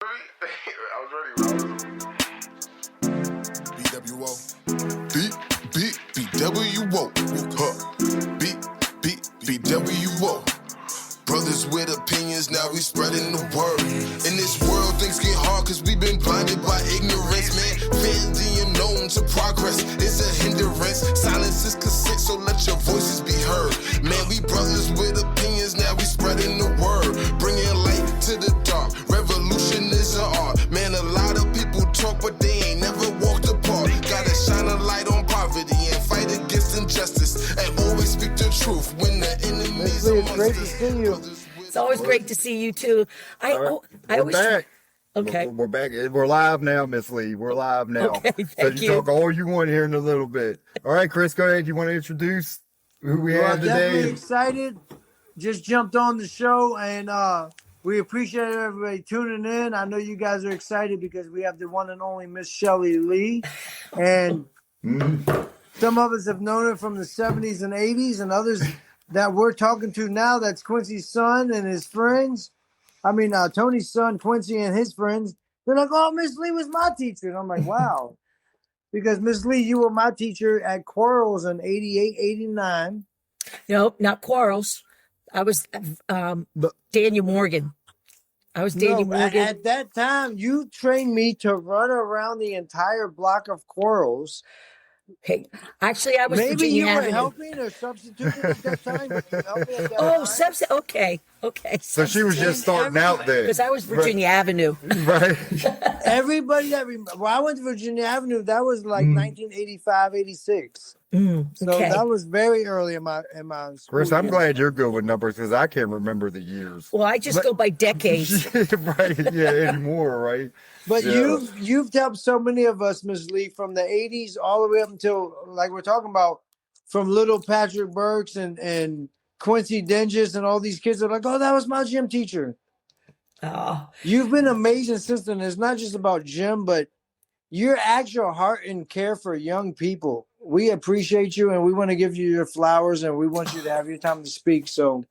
I was ready. B.W.O. B.W.O. Huh. B.W.O. Brothers with opinions, now we spreading the word. In this world, things get hard cause we've been blinded by ignorance, man. Fans the unknown to progress, it's a hindrance. Silence is consent, so let your voices be heard. Man, we brothers with opinions, now we spreading the word. Bringing light to the dark, revolution is an art. Man, a lot of people talk, but they ain't never walked apart. Gotta shine a light on poverty and fight against injustice. And always speak the truth when the enemies are It's great to see you. It's always great to see you too. I always back. Okay. We're back. We're live now, Miss Lee. We're live now. Okay, so thank you you. talk all you want here in a little bit. All right, Chris, go ahead. You want to introduce who we have Definitely today? excited. Just jumped on the show, and we appreciate everybody tuning in. I know you guys are excited because we have the one and only Ms.Shelly Lee, and some of us have known her from the 70s and 80s, and others that we're talking to now, that's Quincy's son and his friends. I mean, Tony's son, Quincy, and his friends. They're like, oh, Miss Lee was my teacher. And I'm like, wow. Because Miss Lee, you were my teacher at Quarles in 88, 89. No, not Quarles. I was Daniel Morgan. I was Daniel Morgan. At that time, you trained me to run around the entire block of Quarles. Hey, actually, I was Maybe Virginia you were Avenue. helping or substituting at that time. But you helped me at that Oh, time. okay. So she was just starting out there. Because I was Virginia Avenue. Right. Everybody that I went to Virginia Avenue, that was like 1985, 86. So Okay. that was very early in my school Chris, I'm years. glad you're good with numbers because I can't remember the years. Well, I just go by decades. Right. Yeah, anymore, right? But Yeah. you've helped so many of us, Ms. Lee, from the 80s all the way up until, like we're talking about, from little Patrick Burks and Quincy Dinges and all these kids are like, oh, that was my gym teacher. Oh, You've been amazing, sister. And it's not just about gym, but your actual heart and care for young people. We appreciate you, and we want to give you your flowers, and we want you to have your time to speak. So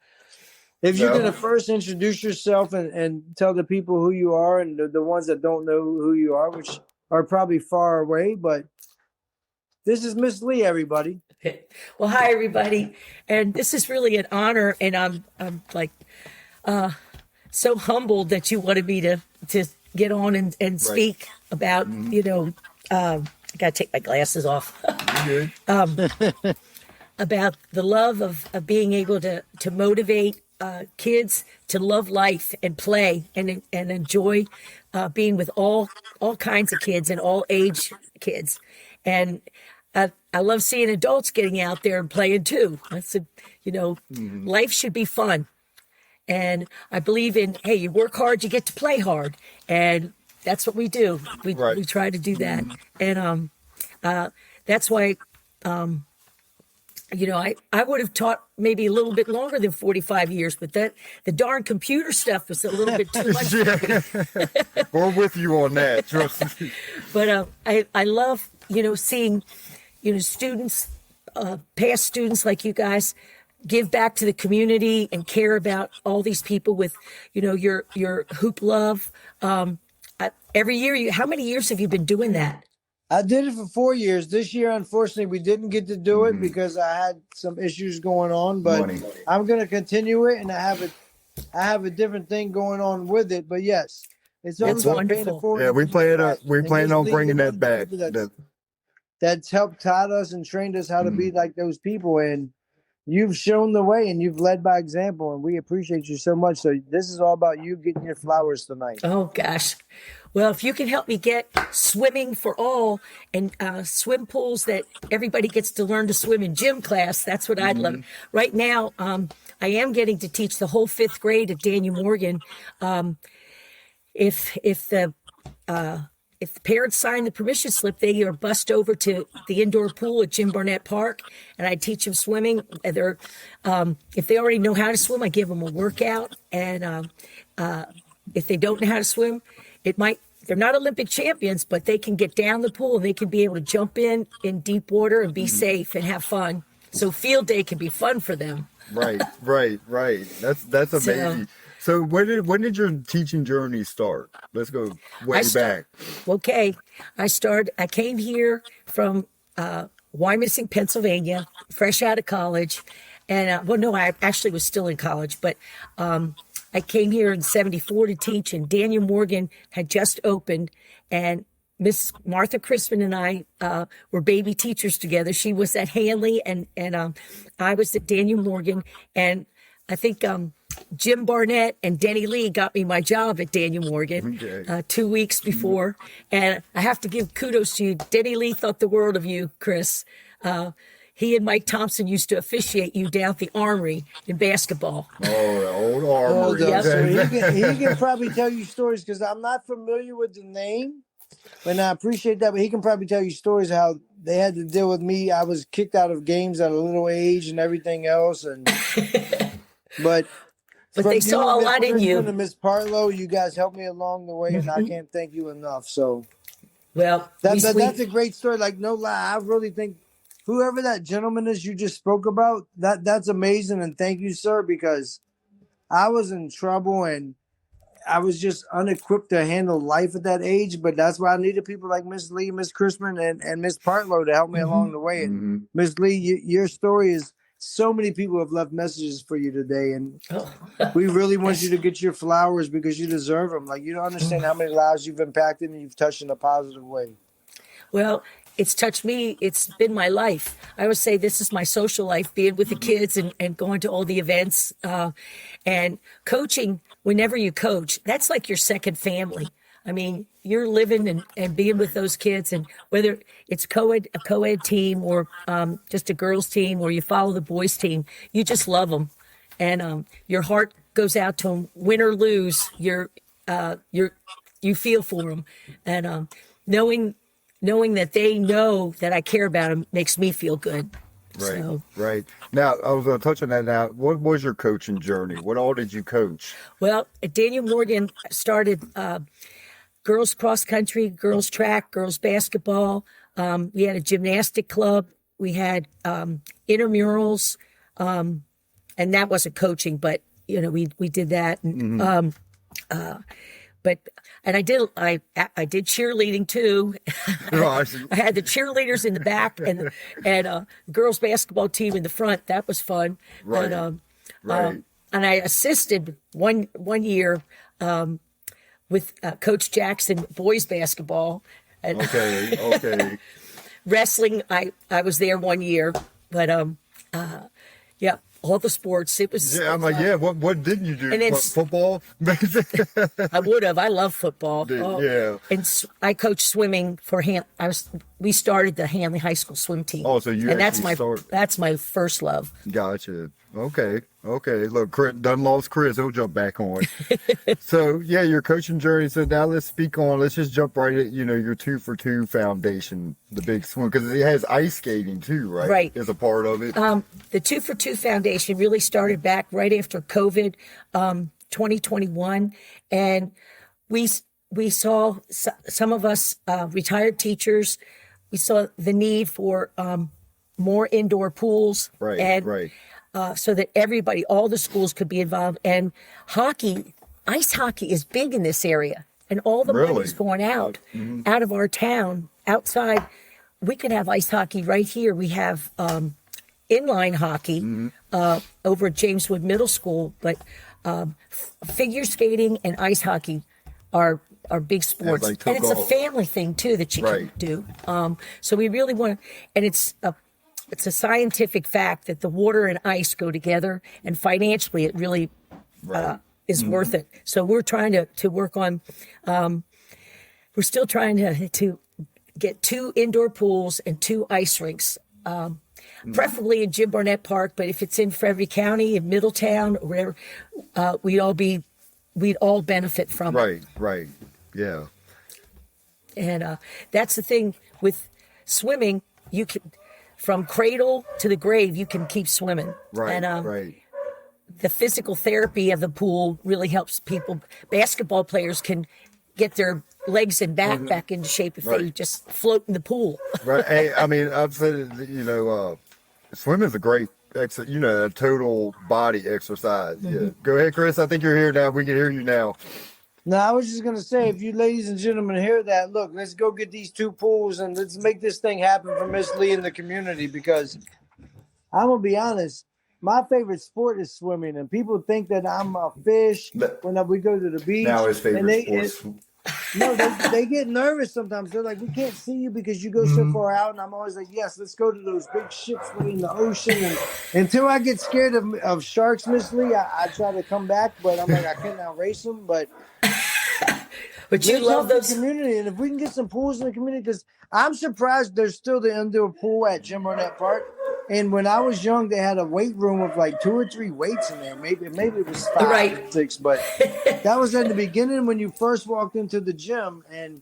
if you're going to first introduce yourself and tell the people who you are, and the ones that don't know who you are, which are probably far away, but this is Miss Lee, everybody. well, hi everybody, and this is really an honor, and I'm like so humbled that you wanted me to get on and speak about I gotta take my glasses off. About the love of being able to motivate kids to love life and play and enjoy being with all kinds of kids and all age kids. And I love seeing adults getting out there and playing too. That's life should be fun. And I believe in, hey, you work hard, you get to play hard. And that's what we do. We try to do that. And that's why, I would have taught maybe a little bit longer than 45 years, but the darn computer stuff was a little bit too much. We're with you on that. Trust me. But I love, seeing, students, past students like you guys, give back to the community and care about all these people with, your hoop love. Every year, how many years have you been doing that? I did it for 4 years. This year, unfortunately, we didn't get to do it because I had some issues going on. But I'm going to continue it, and I have a different thing going on with it. But yes, it's always That's about paying it wonderful. forward. Yeah, we plan on bringing that back. That's helped taught us and trained us how to be like those people. And you've shown the way, and you've led by example, and we appreciate you so much. So this is all about you getting your flowers tonight. Oh, gosh. Well, if you can help me get swimming for all and swim pools that everybody gets to learn to swim in gym class, that's what I'd love. Right now, I am getting to teach the whole 5th grade at Daniel Morgan. If the parents sign the permission slip, they are bussed over to the indoor pool at Jim Barnett Park, and I teach them swimming. If they already know how to swim, I give them a workout. And if they don't know how to swim, they're not Olympic champions, but they can get down the pool and they can be able to jump in deep water and be safe and have fun. So field day can be fun for them. Right. That's amazing. So when did your teaching journey start? Let's go way back. Okay. I came here from Wyomissing, Pennsylvania, fresh out of college. And, well, no, I actually was still in college, but I came here in 74 to teach, and Daniel Morgan had just opened, and Miss Martha Crispin and I were baby teachers together. She was at Hanley, and I was at Daniel Morgan, and I think Jim Barnett and Denny Lee got me my job at Daniel Morgan 2 weeks before. And I have to give kudos to you. Denny Lee thought the world of you, Chris. He and Mike Thompson used to officiate you down at the Armory in basketball. Oh, the old Armory. Yep. So he can probably tell you stories because I'm not familiar with the name, and I appreciate that. But he can probably tell you stories how they had to deal with me. I was kicked out of games at a little age and everything else, and but they saw a lot in you. And Miss Partlow, you guys helped me along the way, and I can't thank you enough. So, well, that's a great story. Like, no lie, I really think whoever that gentleman is you just spoke about, that's amazing, and thank you, sir, because I was in trouble and I was just unequipped to handle life at that age. But that's why I needed people like Miss Lee, Miss Crispin, and Miss Partlow to help me along the way. And Miss Lee, your story is. So many people have left messages for you today, and we really want you to get your flowers because you deserve them. Like, you don't understand how many lives you've impacted and you've touched in a positive way. Well, it's touched me. It's been my life. I would say this is my social life, being with the kids and going to all the events and coaching. Whenever you coach, that's like your second family. I mean, you're living and being with those kids, and whether it's a co-ed team or just a girls team, or you follow the boys team, you just love them, and your heart goes out to them, win or lose. You feel for them, and knowing that they know that I care about them makes me feel good. Right, So, right. Now, I was going to touch on that now. What was your coaching journey? What all did you coach? well, at Daniel Morgan started girls cross country, girls track, girls basketball. We had a gymnastic club. We had intramurals, and that wasn't coaching, but we did that. And, and I did cheerleading too. I had the cheerleaders in the back and the girls basketball team in the front. That was fun. Right. And I assisted one year with Coach Jackson boys basketball. And Okay. wrestling, I was there 1 year, but yeah, all the sports. It was I'm like, yeah. What didn't you do? And then Football? I would have. I love football. Yeah. And I coached swimming for we started the Hanley High School swim team. Oh, so you and started. that's my first love. Gotcha. Okay. Look, Chris, done lost Chris. He'll jump back on. So, yeah, your coaching journey. So now let's just jump right at, your 2 for 2 foundation, the big swim, because it has ice skating too, right? Right. Is a part of it. The 2 for 2 foundation really started back right after COVID, 2021. And we saw some of us retired teachers, we saw the need for more indoor pools. Right. So that everybody, all the schools could be involved. And ice hockey is big in this area. And all the money's going out of our town, outside. We could have ice hockey right here. We have inline hockey over at Jameswood Middle School. But figure skating and ice hockey are big sports. And it's a family thing, too, that you can do. So we really want to, and it's a scientific fact that the water and ice go together, and financially it really is worth it. So we're trying to work on, we're still trying to get 2 indoor pools and 2 ice rinks, preferably in Jim Barnett Park, but if it's in Frederick County, in Middletown, or wherever, we'd all benefit from it. Right, yeah. And that's the thing with swimming, you can, from cradle to the grave, you can keep swimming. Right, and, right. The physical therapy of the pool really helps people. Basketball players can get their legs and back into shape if they just float in the pool. Right. Hey, I mean, I've said, swimming is a great a total body exercise. Yeah. Go ahead, Chris. I think you're here now. We can hear you now. No, I was just gonna say, if you ladies and gentlemen hear that, look, let's go get these 2 pools and let's make this thing happen for Miss Lee in the community, because I'm gonna be honest, my favorite sport is swimming, and people think that I'm a fish when we go to the beach. Now his favorite sport. No, they get nervous sometimes. They're like, we can't see you because you go so far out. And I'm always like, yes, let's go to those big ships in the ocean. And until I get scared of sharks, Miss Lee, I try to come back, but I'm like, I can't outrace them. But you love those community, and if we can get some pools in the community, because I'm surprised there's still the indoor pool at Jim Barnett Park. And when I was young, they had a weight room with like 2 or 3 weights in there. Maybe it was 5 or 6, but that was in the beginning when you first walked into the gym. And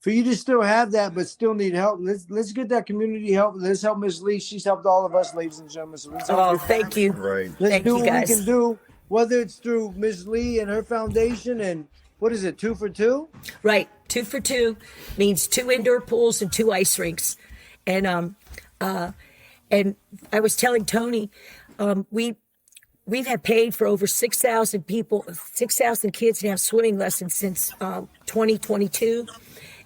for you to still have that, but still need help, let's get that community help. Let's help Miss Lee. She's helped all of us, ladies and gentlemen. So let's help thank you. Right. Let's do what we can do, whether it's through Miss Lee and her foundation and what is it, 2 for 2? Right. 2 for 2 means 2 indoor pools and 2 ice rinks. And I was telling Tony, we've had paid for over 6,000 kids to have swimming lessons since 2022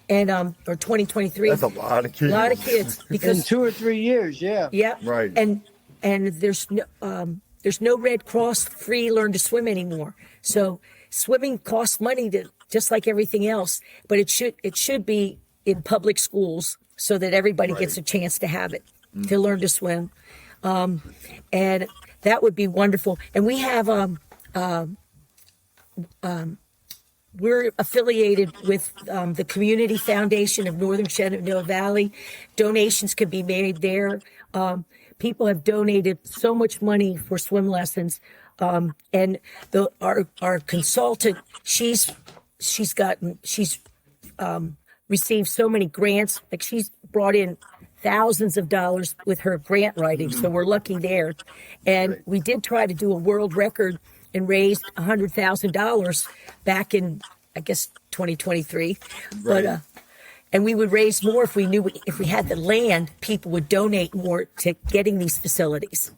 and or 2023. That's a lot of kids. A lot of kids because in 2 or 3 years, yeah. Yeah. Right. And there's no Red Cross free learn to swim anymore. So swimming costs money just like everything else, but it should be in public schools so that everybody gets a chance to have it. To learn to swim, and that would be wonderful. And we have we're affiliated with the Community Foundation of Northern Shenandoah Valley. Donations can be made there. People have donated so much money for swim lessons, and our consultant, she's received so many grants. Like she's brought in thousands of dollars with her grant writing, so we're lucky there. And we did try to do a world record and raised $100,000 back in, I guess, 2023. Right. But and we would raise more if we had the land. People would donate more to getting these facilities.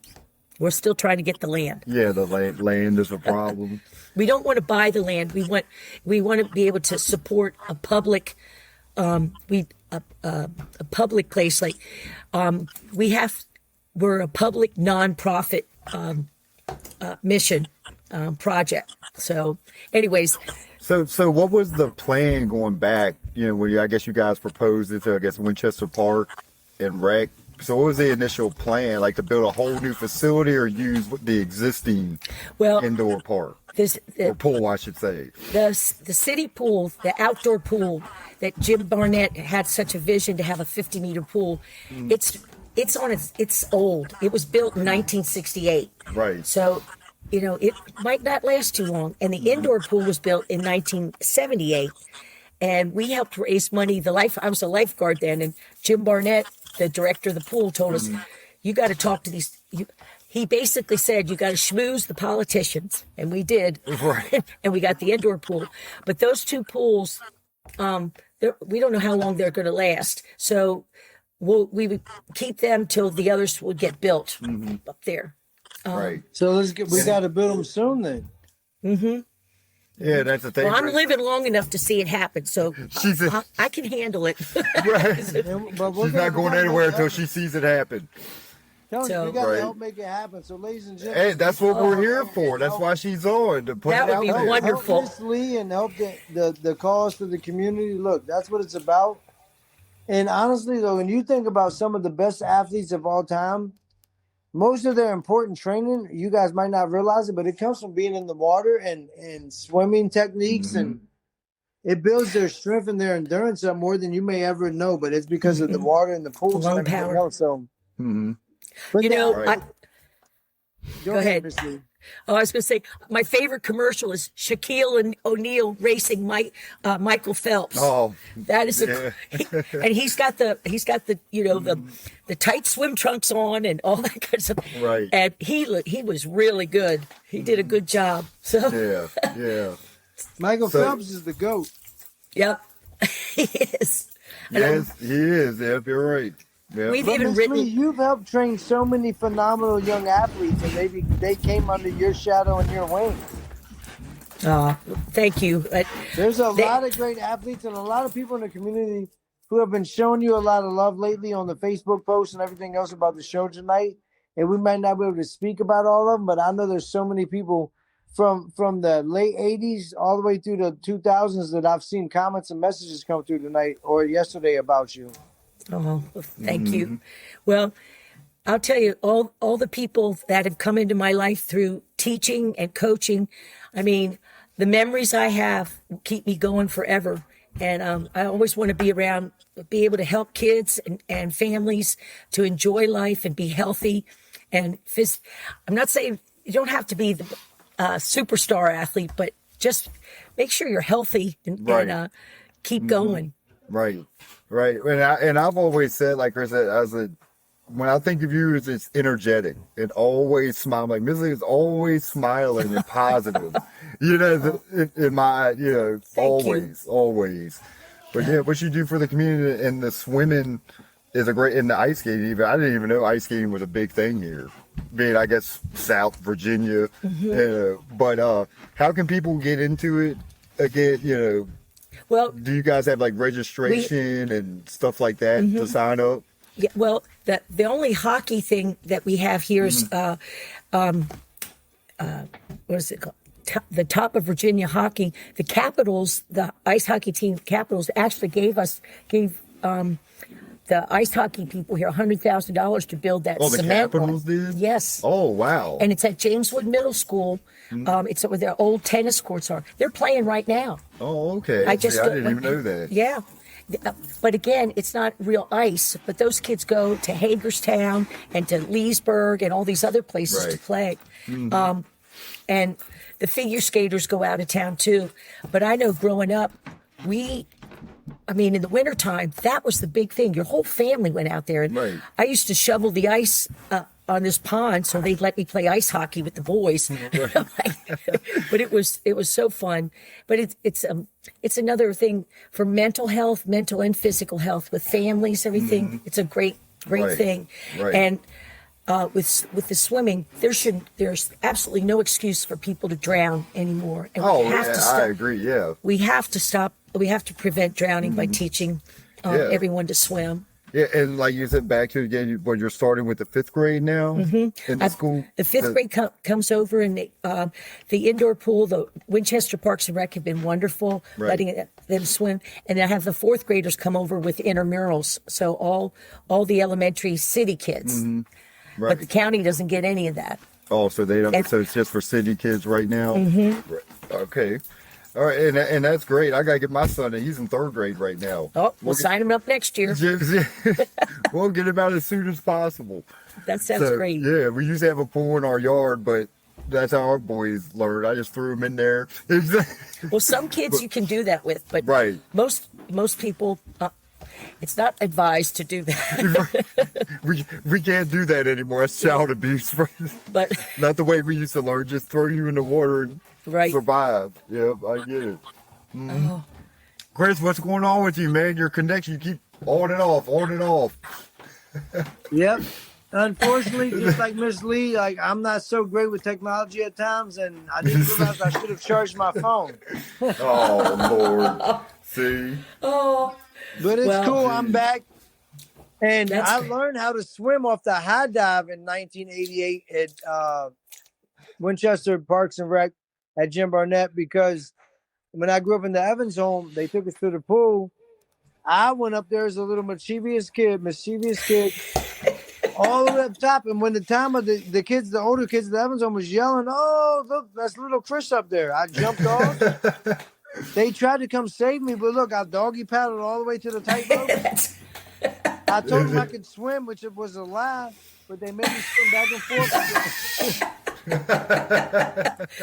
We're still trying to get the land. Yeah, the land is a problem. We don't want to buy the land. We want to be able to support a public. A public place like we're a public nonprofit mission project. So, anyways. So what was the plan going back? When I guess you guys proposed it to Winchester Park and Rec. So what was the initial plan? Like to build a whole new facility or use the existing indoor park? Or pool, I should say. The city pool, the outdoor pool that Jim Barnett had such a vision to have a 50-meter pool. It's old. It was built in 1968. Right. So, it might not last too long. And the indoor pool was built in 1978. And we helped raise money. I was a lifeguard then, and Jim Barnett, the director of the pool, told us, you got to talk to these. He basically said, you got to schmooze the politicians. And we did. Right. And we got the indoor pool. But those 2 pools, we don't know how long they're going to last. So we would keep them till the others would get built up there. Right. So we got to build them soon then. Mm-hmm. Yeah, that's the thing. Well, I'm living long enough to see it happen, so I can handle it. Right. She's not going anywhere until she sees it happen. We got to help make it happen. So, ladies and gentlemen, hey, that's what we're here for. That's why she's on to put that it out would be there. wonderful. Help Miss Lee and help the cause for the community. Look, that's what it's about. And honestly, though, when you think about some of the best athletes of all time, most of their important training, you guys might not realize it, but it comes from being in the water and swimming techniques, and it builds their strength and their endurance up more than you may ever know. But it's because of the water and the pools and everything power. else. So. Go ahead. Miss Lee. Oh, I was going to say, my favorite commercial is Shaquille O'Neal racing Michael Phelps. Oh, that is and he's got the the tight swim trunks on and all that kind of stuff. Right. And he was really good. He did a good job. So yeah. Michael Phelps is the GOAT. Yep, he is. Yes, he is. Yep, you're right. Yeah. We've But even Miss Lee, written. you've helped train so many phenomenal young athletes, and they came under your shadow and your wing. Thank you. There's a They- lot of great athletes and a lot of people in the community who have been showing you a lot of love lately on the Facebook posts and everything else about the show tonight. And we might not be able to speak about all of them, but I know there's so many people from the late 80s all the way through the 2000s that I've seen comments and messages come through tonight or yesterday about you. Oh, thank you. Well, I'll tell you, all the people that have come into my life through teaching and coaching, I mean, the memories I have keep me going forever. And I always want to be around, be able to help kids and families to enjoy life and be healthy. And I'm not saying you don't have to be the superstar athlete, but just make sure you're healthy and keep going. Right. And I've always said, like Chris said, when I think of you, it's energetic and always smiling. Like Ms.Shelly is always smiling and positive. In my, always. But yeah, what you do for the community and the swimming is in the ice skating. Even I didn't even know ice skating was a big thing here. Being, I guess, South Virginia. But how can people get into it again? Well, do you guys have like registration and stuff like that to sign up? Yeah, well, the only hockey thing that we have here is what is it called? The top of Virginia hockey. The Capitals, the ice hockey team Capitals, actually gave the ice hockey people here $100,000 to build that the cement. Capitals did? Yes. Oh, wow. And it's at Jameswood Middle School. It's where their old tennis courts are. They're playing right now. Oh, okay. I didn't even know that. Yeah. But again, it's not real ice. But those kids go to Hagerstown and to Leesburg and all these other places to play. And the figure skaters go out of town too. But I know growing up, in the wintertime, that was the big thing. Your whole family went out there. And I used to shovel the ice on this pond so they'd let me play ice hockey with the boys. But it was so fun. But it's another thing for mental health, mental and physical health with families, everything. It's a great thing. And with the swimming, there's absolutely no excuse for people to drown anymore. And we have to stop. I agree. Yeah, we have to stop. We have to prevent drowning by teaching everyone to swim. Yeah, and like you said, back to again, when you're starting with the 5th grade now in the school. The 5th grade comes over, and the indoor pool, the Winchester Parks and Rec have been wonderful, letting them swim. And I have the 4th graders come over with intramurals, so all the elementary city kids. But the county doesn't get any of that. Oh, so they don't. So it's just for city kids right now. Okay. All right, and that's great. I gotta get my son, and he's in 3rd grade right now. Oh, we'll sign him up next year. We'll get him out as soon as possible. That sounds great. Yeah, we used to have a pool in our yard, but that's how our boys learned. I just threw them in there. Well, some kids you can do that with, but most people, it's not advised to do that. we can't do that anymore. It's child abuse. But not the way we used to learn. Just throw you in the water and survive. Yep, I get it. Chris, what's going on with you, man? Your connection, you keep on and off. Yep. Unfortunately, just like Miss Lee, I'm not so great with technology at times, and I didn't realize I should have charged my phone. Oh, Lord. See? Oh. But it's cool. I'm back. And I learned how to swim off the high dive in 1988 at Winchester Parks and Rec at Jim Barnett, because when I grew up in the Evans home, they took us to the pool. I went up there as a little mischievous kid, all the way up top. And when the time of the kids, the older kids at the Evans home was yelling, "Oh, look, that's little Chris up there," I jumped off. They tried to come save me, but look, I doggy paddled all the way to the tightrope. I told them I could swim, which was a lie, but they made me swim back and forth.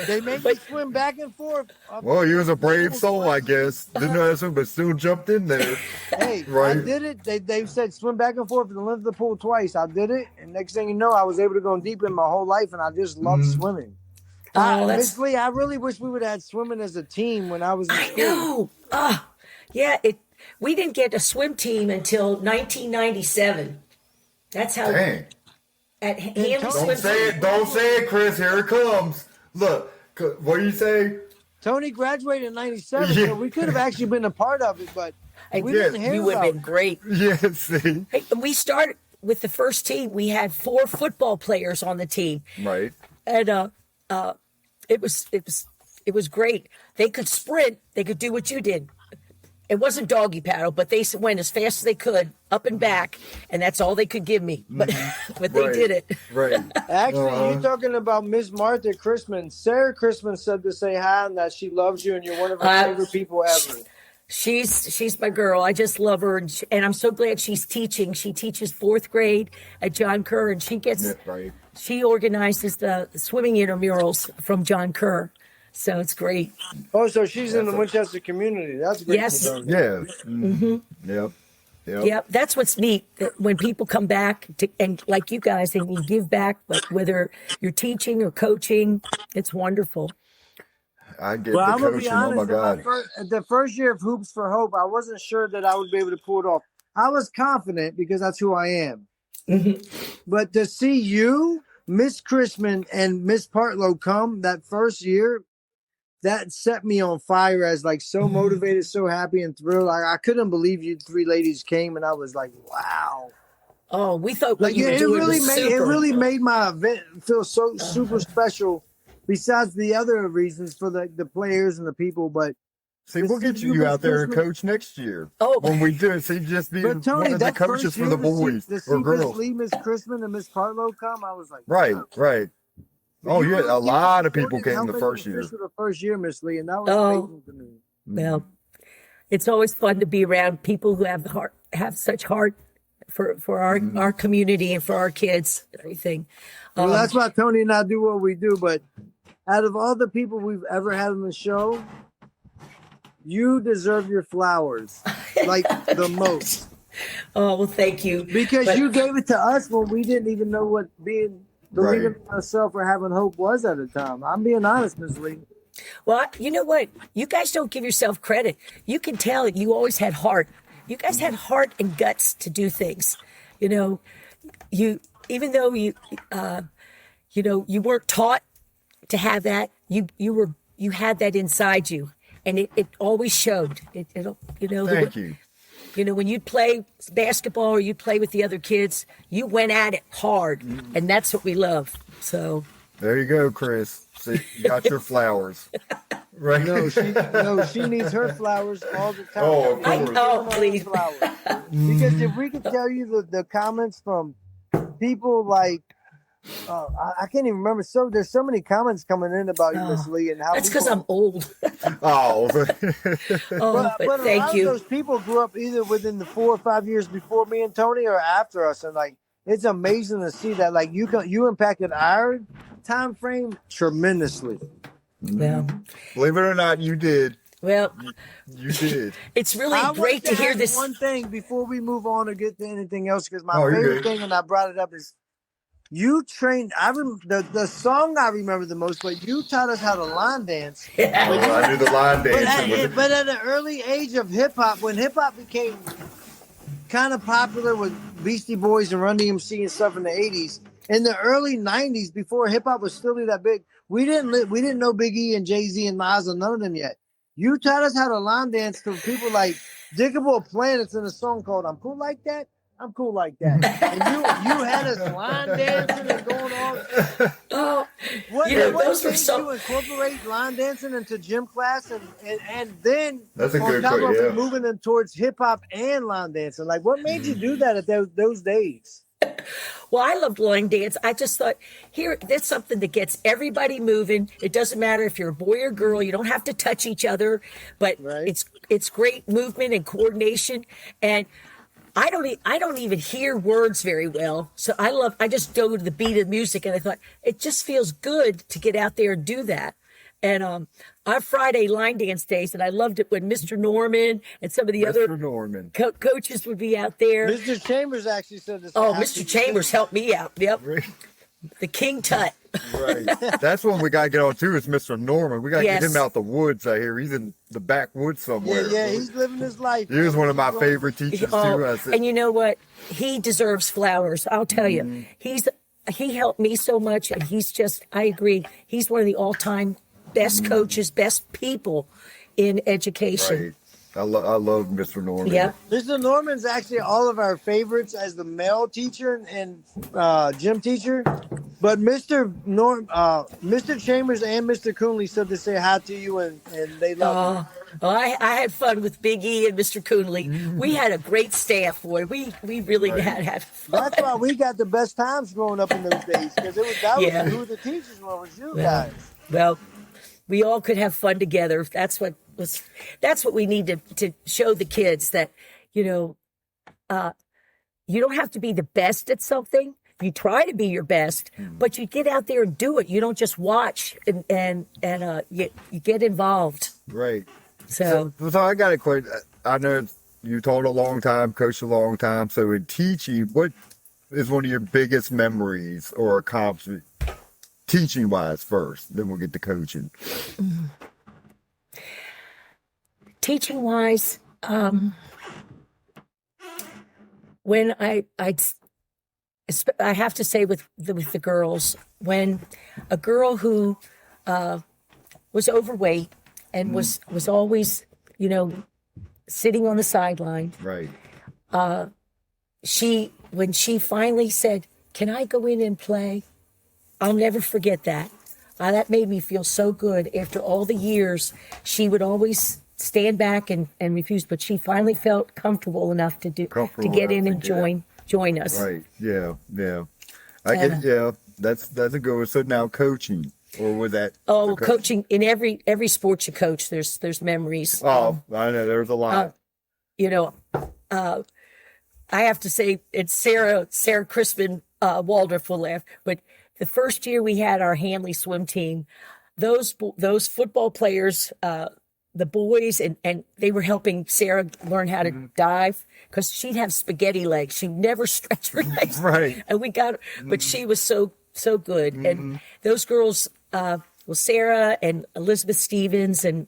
They made me swim back and forth. Well, you was a brave soul, I guess. Didn't know that, but still jumped in there. Hey, I did it. They said swim back and forth in the length of the pool twice. I did it, and next thing you know, I was able to go deep in my whole life, and I just love swimming. Miss Lee, I really wish we would have had swimming as a team when I was in school. I know. Yeah, we didn't get a swim team until 1997. That's how Dang. at Hanley Don't Swim Team. Don't say it, Chris. Here it comes. Look, what do you say? Tony graduated in '97, Yeah. so we could have actually been a part of it, but we Yeah, didn't hear You would have about been it. great. Yeah, see. Hey, we started with the first team. We had 4 football players on the team, Right. and it was great. They could sprint. They could do what you did. It wasn't doggy paddle, but they went as fast as they could, up and back, and that's all they could give me. But but they Right. did it. Right. Actually, you're talking about Miss Martha Christman. Sarah Christman said to say hi and that she loves you and you're one of her favorite people ever. She's my girl. I just love her, and I'm so glad she's teaching. She teaches 4th grade at John Kerr, and Right. she organizes the swimming intramurals from John Kerr. So it's great. Oh, so she's in the Winchester community. That's great. Yes. to know. Yeah. Mm-hmm. Yep. Yeah, that's what's neat. That when people come back and like you guys, and you give back, like whether you're teaching or coaching, it's wonderful. I get Well, the I'm gonna be coaching. Oh my honest. God. At the first year of Hoops for Hope, I wasn't sure that I would be able to pull it off. I was confident because that's who I am. But to see you, Miss Christman, and Miss Partlow come that first year, that set me on fire as like so motivated, so happy and thrilled. I couldn't believe you 3 ladies came, and I was like, wow. Oh, we thought what Like you were it doing really was made super. it really made my event feel so super special. Besides the other reasons for the players and the people, but See, we'll get you out there and coach next year. Oh. When we do it, see, just be But Tony, one of the that coaches first for year the to boys see or Miss girls. Lee, Miss Christman, and Miss Partlow come, I was like, Right, wow. right. Oh, You yeah, really a lot of people didn't came help the make first it year. official the first year, Miss Lee, and that was Oh. amazing to me. Well, it's always fun to be around people who have such heart for our community and for our kids and everything. Well, that's why Tony and I do what we do. But out of all the people we've ever had on the show, you deserve your flowers like the most. Oh, well, thank you. Because you gave it to us when we didn't even know what believing in ourselves or having hope was at the time. I'm being honest, Ms. Lee. Well, you know what? You guys don't give yourself credit. You can tell that you always had heart. You guys had heart and guts to do things. You know, even though you weren't taught to have that, you had that inside you, and it always showed. Thank you. You know, when you'd play basketball or you'd play with the other kids, you went at it hard, and that's what we love. So There you go, Chris. See, you got your flowers. Right? No, she needs her flowers all the time. Oh, of course. Oh, please. Flowers. Because if we could tell you the comments from people like, I can't even remember. So there's so many comments coming in about you, Miss Lee, and how that's because people- I'm old. Oh. But a thank lot you. of those people grew up either within the 4 or 5 years before me and Tony or after us, and like it's amazing to see that. Like you impacted our time frame tremendously. Well, Believe it or not, you did. well, You did. it's really I great want to hear add this. one thing before we move on or get to anything else, because my Oh, you're favorite good. thing, and I brought it up, is you trained. The song I remember the most, but you taught us how to line dance. Oh, I knew the line dancing. Was But at an early age of hip hop, when hip hop became kind of popular with Beastie Boys and Run DMC and stuff in the 80s, in the early 90s, before hip hop was still that big, we didn't know Big E and Jay-Z and Miles and none of them yet. You taught us how to line dance to people like Diggable Planets in a song called "I'm Cool Like That." I'm cool like that. And you had us line dancing and going on. Oh, What those were made some. you incorporate line dancing into gym class and then That's a on good top point, of it, yeah. moving them towards hip hop and line dancing? Like, what made you do that at those days? Well, I loved line dance. I just thought, that's something that gets everybody moving. It doesn't matter if you're a boy or girl. You don't have to touch each other, but Right. it's great movement and coordination. And I don't even hear words very well. So I just go to the beat of music, and I thought it just feels good to get out there and do that. And our Friday line dance days, and I loved it when Mr. Norman and some of the Mr. other Norman. coaches would be out there. Mr. Chambers actually said this. Oh, Mr. Chambers helped me out. Yep. The King Tut. Right. That's one we got to get on too. Is Mr. Norman. We got to Yes. get him out the woods out here. He's in the backwoods somewhere. Yeah, he's living his life. He was one of my favorite teachers too. I said, And you know what? He deserves flowers. I'll tell you. He helped me so much, and I agree. He's one of the all-time best coaches, best people in education. right. I love Mr. Norman. Yeah. Mr. Norman's actually all of our favorites as the male teacher and gym teacher. But Mr. Chambers and Mr. Coonley said to say hi to you, and they love you. I had fun with Big E and Mr. Coonley. We had a great staff, boy. We really had fun. That's why we got the best times growing up in those days, because who the teachers were, was you guys. Well, we all could have fun together. That's what we need to show the kids, that, you don't have to be the best at something. You try to be your best, but you get out there and do it. You don't just watch and you get involved. Right. So I got a question. I know you taught a long time, coached a long time. So in teaching, what is one of your biggest memories or accomplishment, teaching wise first? Then we'll get to coaching. teaching wise, when I have to say with the girls, when a girl who was overweight and was always, sitting on the sideline, Right. when she finally said, "Can I go in and play?" I'll never forget that. That made me feel so good. After all the years, she would always stand back and refuse, but she finally felt comfortable enough to get in and join us. Right. Yeah. That's a good one. So now coaching, or was that? Oh, coaching in every sport you coach, there's memories. Oh, I know there's a lot. I have to say, it's Sarah Crispin Waldorf will laugh, but the first year we had our Hanley swim team, those football players, the boys, and they were helping Sarah learn how to dive, because she'd have spaghetti legs. She'd never stretch her legs. Right. And we got her, but she was so good. And those girls, Sarah and Elizabeth Stevens and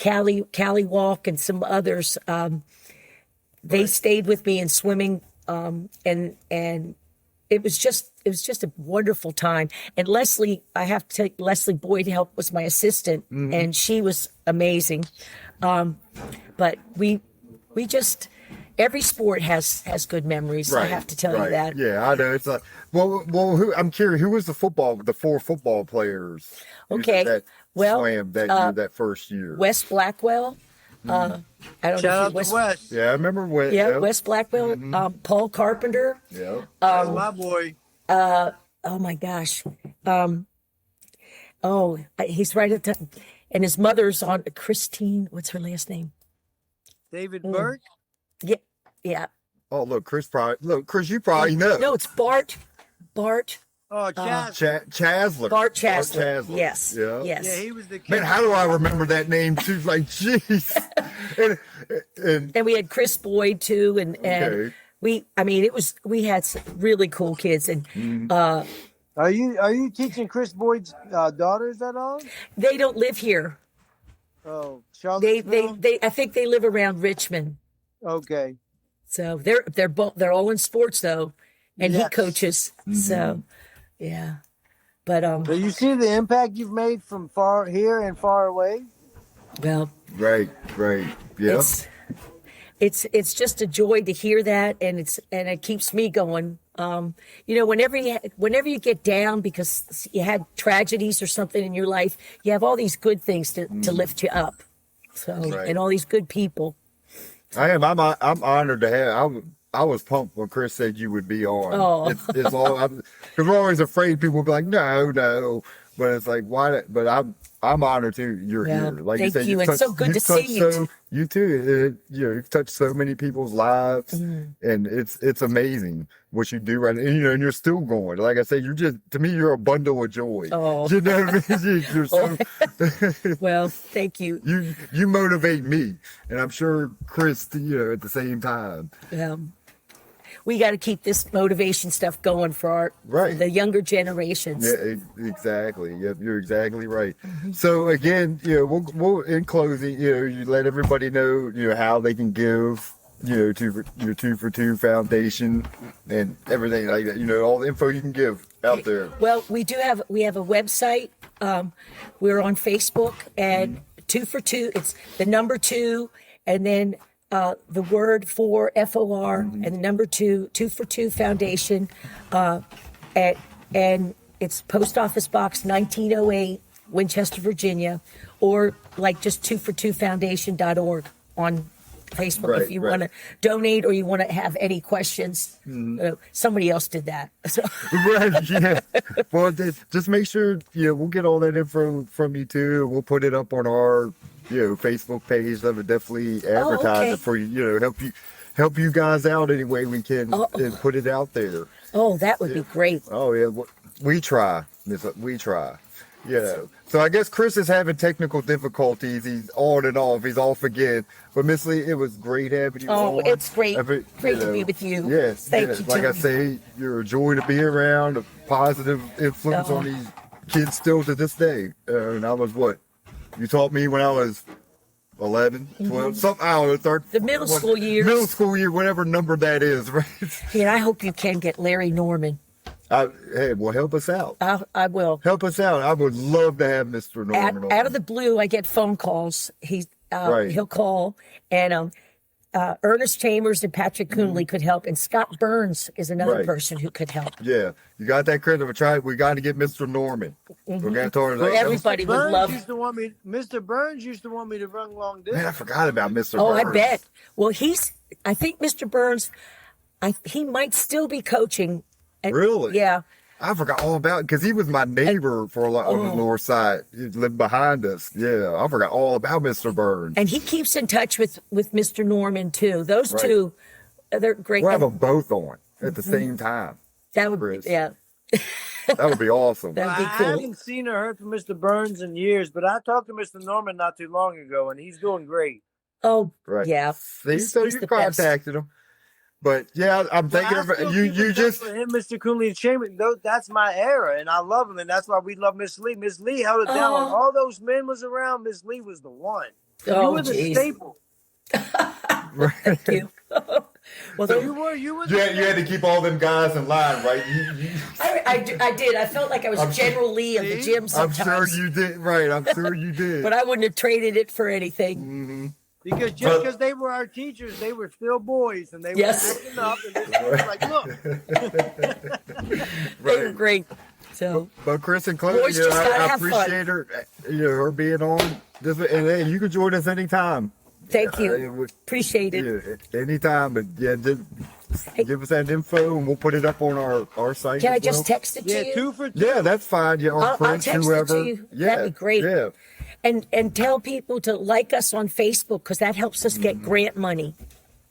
Callie Walk and some others, they stayed with me in swimming, and it was just a wonderful time. And Leslie, I have to take Leslie Boyd help, was my assistant, and she was amazing. But we just, every sport has good memories. Right, I have to tell you that. Yeah, I know. It's like, I'm curious. Who was the four football players? Okay, That swam that first year. Wes Blackwell. I don't Shout know out if Wes. to Wes. Yeah, I remember Wes. Yeah, Wes Blackwell. Paul Carpenter. Yeah. That's my boy. Oh my gosh. He's right at the, and his mother's on Christine. What's her last name? David Burke. Yeah. Oh, look, Chris, you probably know. No, it's Bart. Oh, Chaz. Chasler. Bart Chasler. Yes. Yeah. Yes. Yeah, he was the kid. Man, how do I remember that name too? Like, jeez. And we had Chris Boyd too, and Okay. we had some really cool kids, and Are you teaching Chris Boyd's daughters at all? they don't live here. Oh, Charlottesville. They I think they live around Richmond. Okay. So they're all in sports though, and he Yes. coaches. So yeah, but So you see the impact you've made from far here and far away. Right. Yeah. It's just a joy to hear that, and it keeps me going. Whenever you get down because you had tragedies or something in your life, you have all these good things to lift you up. So Right. and all these good people. I'm honored to have. I was pumped when Chris said you would be on. Oh. It's all because we're always afraid people will be like, no, but it's like why? But I'm honored too. You're Well, here. Like thank you said, you. It's so good to see you. You too. You've touched so many people's lives, and it's amazing what you do right. And and you're still going. Like I said, to me, you're a bundle of joy. Oh. You know what I mean? You're so. Well, thank you. You motivate me, and I'm sure Chris, at the same time. we got to keep this motivation stuff going for the younger generations. Yeah, exactly. Yep, you're exactly right. So again, we'll in closing, you let everybody know, how they can give, to your 2 for 2 foundation and everything like that. All the info you can give out there. Well, we have a website. We're on Facebook and 2 for 2. It's the number 2 and then the word for FOR and the number 2 for 2 Foundation. And it's Post Office Box 1908, Winchester, Virginia, or like just 2for2foundation.org on Facebook if you want to donate or you want to have any questions. Somebody else did that. So. Right, yeah. Well, just make sure, we'll get all that info from you too. We'll put it up on our, Facebook page. That would definitely advertise it for you, help you guys out any way we can and put it out there. Oh, that would be great. Oh, yeah. We try. We try. Yeah. So I guess Chris is having technical difficulties. He's on and off. He's off again. But Miss Lee, it was great having you on. Oh, it's great. Great to be with you. Yes. Thank you, Like Tony. I say, you're a joy to be around, a positive influence on these kids still to this day. And I was what? You taught me when I was 11, 12, something, I don't know, 13. The middle school years. Middle school year, whatever number that is, right? And I hope you can get Larry Norman. Hey, well, help us out. I will. Help us out. I would love to have Mr. Norman on. Out of the blue, I get phone calls. He'll call, and Ernest Chambers and Patrick Coonley could help, and Scott Burns is another person who could help. Yeah, you got that credit. We got to get Mr. Norman. We're going to talk about everybody would love. Mr. Burns used to want me to run long distance. Man, I forgot about Mr. Burns. Oh, I bet. Well, I think Mr. Burns, he might still be coaching. Really? Yeah. I forgot all about it because he was my neighbor on the north side. He lived behind us. Yeah, I forgot all about Mr. Burns. And he keeps in touch with Mr. Norman too. Those two, they're great. We'll have them both on at the same time. That would be, That would be awesome. That'd be cool. I haven't seen or heard from Mr. Burns in years, but I talked to Mr. Norman not too long ago, and he's doing great. Oh, right. Yeah. See, so you contacted him. But yeah, I'm thinking of you just for him, Mr. Coonley and Chambers. That's my era, and I love him, and that's why we love Miss Lee. Miss Lee held it down. When all those men was around, Miss Lee was the one. You were the staple. Thank you. Well, so you were. You had to keep all them guys in line, right? I did. I felt like I was General Lee of the gym sometimes. I'm sure you did. Right. I'm sure you did. But I wouldn't have traded it for anything. Because because they were our teachers, they were still boys, and they were acting up, and they were like, look. They were great. So, but Chris and Chloe, I appreciate her, her being on. And hey, you can join us anytime. Thank you. Appreciate it. Yeah, anytime. But just give us that info, and we'll put it up on our site. Can I just text it to you? 2 for 2. Yeah, that's fine. Yeah, I'll text whoever. it to you. Yeah, that'd be great. Yeah. And tell people to like us on Facebook because that helps us get grant money.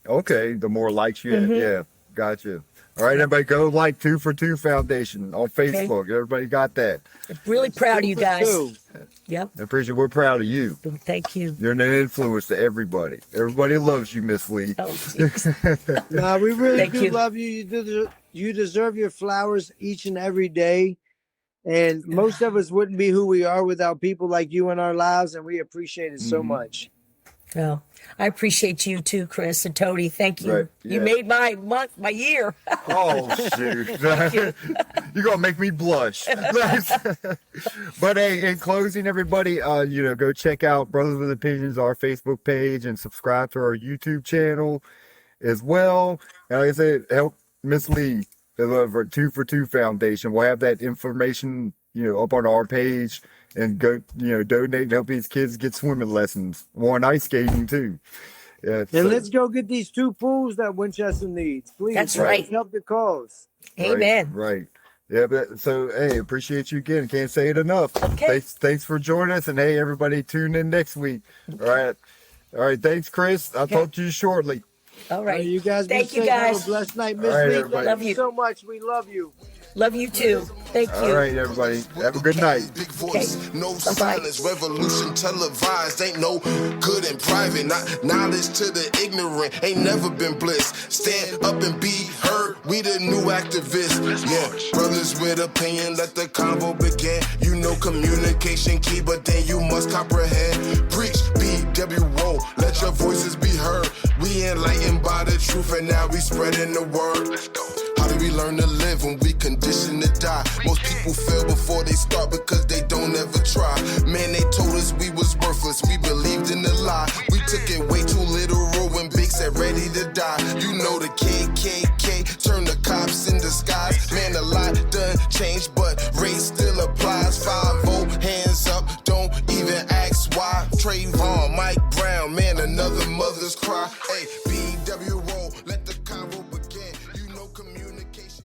Okay, the more likes you have. Yeah, gotcha. All right, everybody, go like 2 for 2 Foundation on Facebook. Okay. Everybody got that. I'm really proud of you guys. Yep. I appreciate. We're proud of you. Thank you. You're an influence to everybody. Everybody loves you, Miss Lee. Oh, no, we really do love you. You deserve your flowers each and every day. And most of us wouldn't be who we are without people like you in our lives, and we appreciate it so much. Well, I appreciate you too, Chris and Tony. Thank you. Right, You made my month, my year. Oh, shoot. You're going to make me blush. But hey, in closing, everybody, go check out Brothers with Opinions, our Facebook page, and subscribe to our YouTube channel as well. And like I said, help Miss Lee. For 2 for 2 Foundation. We'll have that information, up on our page, and go, donate and help these kids get swimming lessons. More ice skating too. Yeah. And let's go get these 2 pools that Winchester needs. Please. That's right. Help the cause. Amen. Right. Yeah. But so, hey, appreciate you again. Can't say it enough. Okay. Thanks for joining us, and hey, everybody, tune in next week. All right. Thanks, Chris. I'll talk to you shortly. All right. You guys Thank be you safe. guys. Have a blessed night. Miss All right, Lee, everybody. thank you so much. We love you. Love you too. Thank you. All right, everybody. Have a good night. Big voice, Okay. no Bye-bye. silence, revolution televised. Ain't no good in private, not knowledge to the ignorant. Ain't never been bliss. Stand up and be heard. We the new activists. Yeah, brothers with opinion, let the convo begin. You know communication key, but then you must comprehend. Preach B.W.O. Let your voices be heard. We enlightened by the truth, and now we spreading the word. Let's go. How do we learn to live when we conditioned to die? Most people fail before they start because they don't ever try. Man, they told us we was worthless. We believed in the lie. We took it way too literal when Big said ready to die. You know the KKK turned the cops in disguise. Man, a lot done changed, but race still applies. 5-0, hands up, don't even ask why. Trayvon, Mike Brown, man, another mother's cry. Hey.